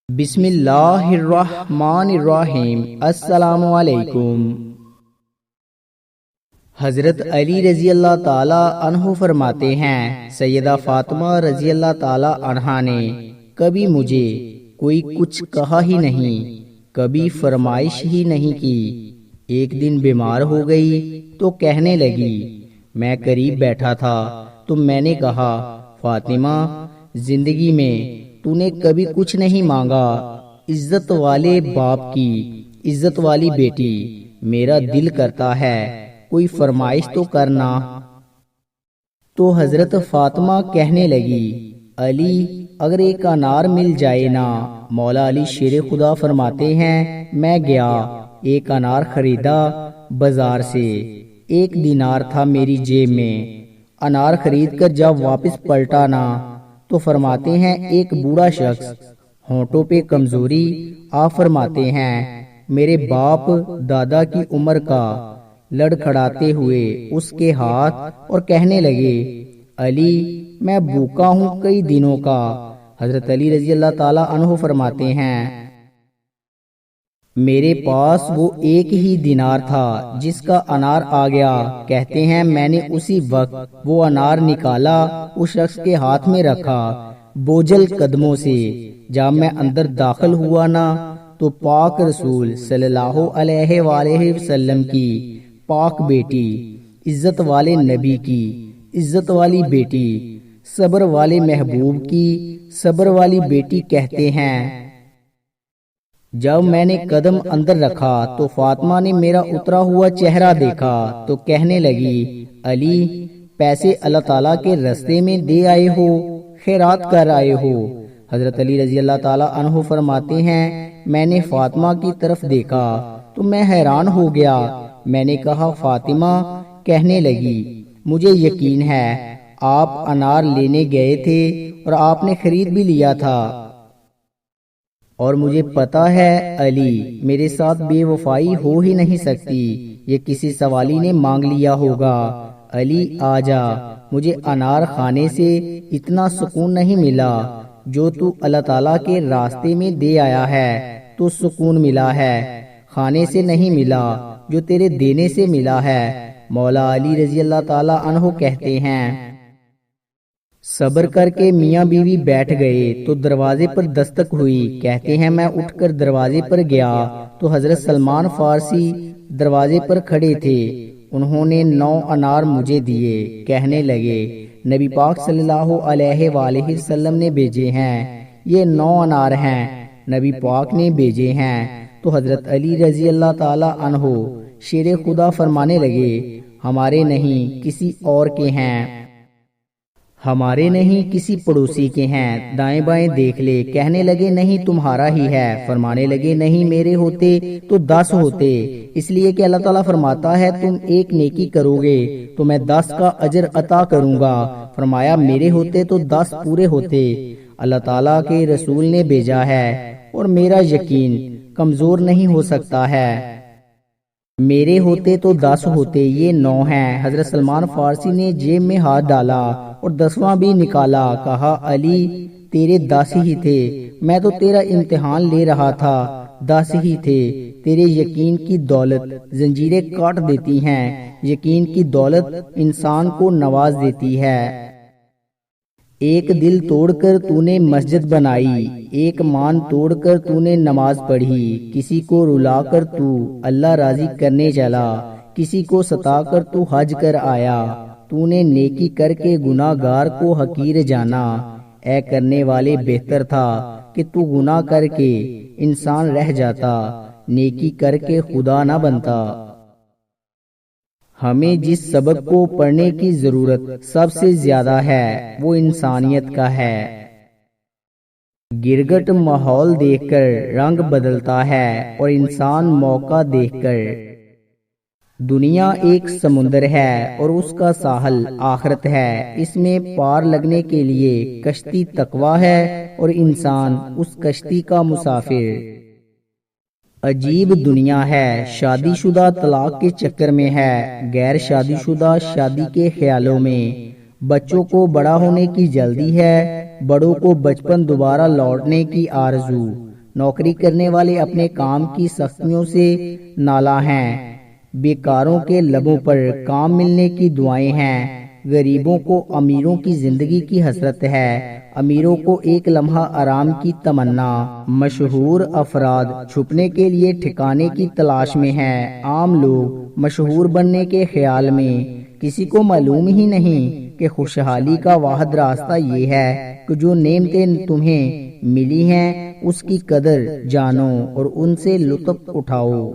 بسم اللہ الرحمن الرحیم۔ السلام علیکم۔ حضرت علی رضی اللہ تعالی عنہ فرماتے ہیں، سیدہ فاطمہ رضی اللہ تعالی عنہا نے کبھی مجھے کوئی کچھ کہا ہی نہیں، کبھی فرمائش ہی نہیں کی۔ ایک دن بیمار ہو گئی تو کہنے لگی، میں قریب بیٹھا تھا تو میں نے کہا، فاطمہ زندگی میں تو نے کبھی کچھ نہیں مانگا، عزت والے باپ کی عزت والی بیٹی، میرا دل کرتا ہے کوئی فرمائش تو کرنا۔ تو حضرت فاطمہ کہنے لگی، علی اگر ایک انار مل جائے نا۔ مولا علی شیر خدا فرماتے ہیں، میں گیا ایک انار خریدا بازار سے، 1 دینار تھا میری جیب میں۔ انار خرید کر جب واپس پلٹا نا تو فرماتے ہیں ایک بوڑھا شخص، ہونٹوں پہ کمزوری، آپ فرماتے ہیں میرے باپ دادا کی عمر کا، لڑکھڑاتے ہوئے اس کے ہاتھ اور کہنے لگے، علی میں بھوکا ہوں کئی دنوں کا۔ حضرت علی رضی اللہ تعالی عنہ فرماتے ہیں، میرے پاس وہ 1 ہی دینار تھا جس کا انار آ گیا۔ کہتے ہیں میں نے اسی وقت وہ انار نکالا، اس شخص کے ہاتھ میں رکھا، بوجھل قدموں سے جب میں اندر داخل ہوا نا تو پاک رسول صلی اللہ علیہ وآلہ وسلم کی پاک بیٹی، عزت والے نبی کی عزت والی بیٹی، صبر والے محبوب کی صبر والی بیٹی، کہتے ہیں جب میں نے قدم اندر رکھا تو فاطمہ نے میرا اترا ہوا چہرہ دیکھا تو کہنے لگی، علی پیسے اللہ تعالیٰ کے راستے میں دے آئے ہو، خیرات کر آئے ہو۔ حضرت علی رضی اللہ تعالیٰ عنہ فرماتے ہیں، میں نے فاطمہ کی طرف دیکھا تو میں حیران ہو گیا۔ میں نے کہا، فاطمہ؟ کہنے لگی، مجھے یقین ہے آپ انار لینے گئے تھے اور آپ نے خرید بھی لیا تھا، اور مجھے پتا ہے علی میرے ساتھ بے وفائی ہو ہی نہیں سکتی، یہ کسی سوالی نے مانگ لیا ہوگا۔ علی آجا، مجھے انار کھانے سے اتنا سکون نہیں ملا جو تو اللہ تعالیٰ کے راستے میں دے آیا ہے تو سکون ملا ہے، کھانے سے نہیں ملا جو تیرے دینے سے ملا ہے۔ مولا علی رضی اللہ تعالیٰ عنہ کہتے ہیں، صبر کر کے میاں بیوی بیٹھ گئے تو دروازے پر دستک ہوئی۔ کہتے ہیں میں اٹھ کر دروازے پر گیا تو حضرت سلمان فارسی دروازے پر کھڑے تھے، انہوں نے 9 انار مجھے دیے، کہنے لگے نبی پاک صلی اللہ علیہ وآلہ وسلم نے بھیجے ہیں، یہ 9 انار ہیں، نبی پاک نے بھیجے ہیں۔ تو حضرت علی رضی اللہ تعالی عنہ شیر خدا فرمانے لگے، ہمارے نہیں کسی اور کے ہیں، ہمارے نہیں کسی پڑوسی کے ہیں، دائیں بائیں دیکھ لے۔ کہنے لگے نہیں تمہارا ہی ہے، فرمانے لگے نہیں میرے ہوتے تو 10 ہوتے، اس لیے کہ اللہ تعالیٰ فرماتا ہے تم 1 نیکی کرو گے تو میں 10 کا اجر عطا کروں گا۔ فرمایا میرے ہوتے تو 10 پورے ہوتے، اللہ تعالیٰ کے رسول نے بھیجا ہے اور میرا یقین کمزور نہیں ہو سکتا ہے، میرے ہوتے تو 10 ہوتے، یہ 9 ہیں۔ حضرت سلمان فارسی نے جیب میں ہاتھ ڈالا اور 10واں بھی نکالا، کہا علی تیرے 10 ہی تھے، میں تو تیرا امتحان لے رہا تھا، 10 ہی تھے۔ تیرے یقین کی دولت زنجیریں کاٹ دیتی ہیں، یقین کی دولت انسان کو نواز دیتی ہے۔ ایک دل توڑ کر تو نے مسجد بنائی، ایک مان توڑ کر تو نے نماز پڑھی، کسی کو رلا کر تو اللہ راضی کرنے چلا، کسی کو ستا کر تو حج کر آیا، تو نے نیکی کر کے گناہ گار کو حقیر جانا، اے کرنے والے بہتر تھا کہ تو گناہ کر کے انسان رہ جاتا، نیکی کر کے خدا نہ بنتا۔ ہمیں جس سبق کو پڑھنے کی ضرورت سب سے زیادہ ہے وہ انسانیت کا ہے۔ گرگٹ ماحول دیکھ کر رنگ بدلتا ہے اور انسان موقع دیکھ کر۔ دنیا ایک سمندر ہے اور اس کا ساحل آخرت ہے، اس میں پار لگنے کے لیے کشتی تقویٰ ہے اور انسان اس کشتی کا مسافر۔ عجیب دنیا ہے، شادی شدہ طلاق کے چکر میں ہے، غیر شادی شدہ شادی کے خیالوں میں، بچوں کو بڑا ہونے کی جلدی ہے، بڑوں کو بچپن دوبارہ لوٹنے کی آرزو، نوکری کرنے والے اپنے کام کی سختیوں سے نالاں ہیں، بیکاروں کے لبوں پر کام ملنے کی دعائیں ہیں، غریبوں کو امیروں کی زندگی کی حسرت ہے، امیروں کو ایک لمحہ آرام کی تمنا۔ مشہور افراد چھپنے کے لیے ٹھکانے کی تلاش میں ہیں، عام لوگ مشہور بننے کے خیال میں۔ کسی کو معلوم ہی نہیں کہ خوشحالی کا واحد راستہ یہ ہے کہ جو نعمتیں تمہیں ملی ہیں اس کی قدر جانو اور ان سے لطف اٹھاؤ۔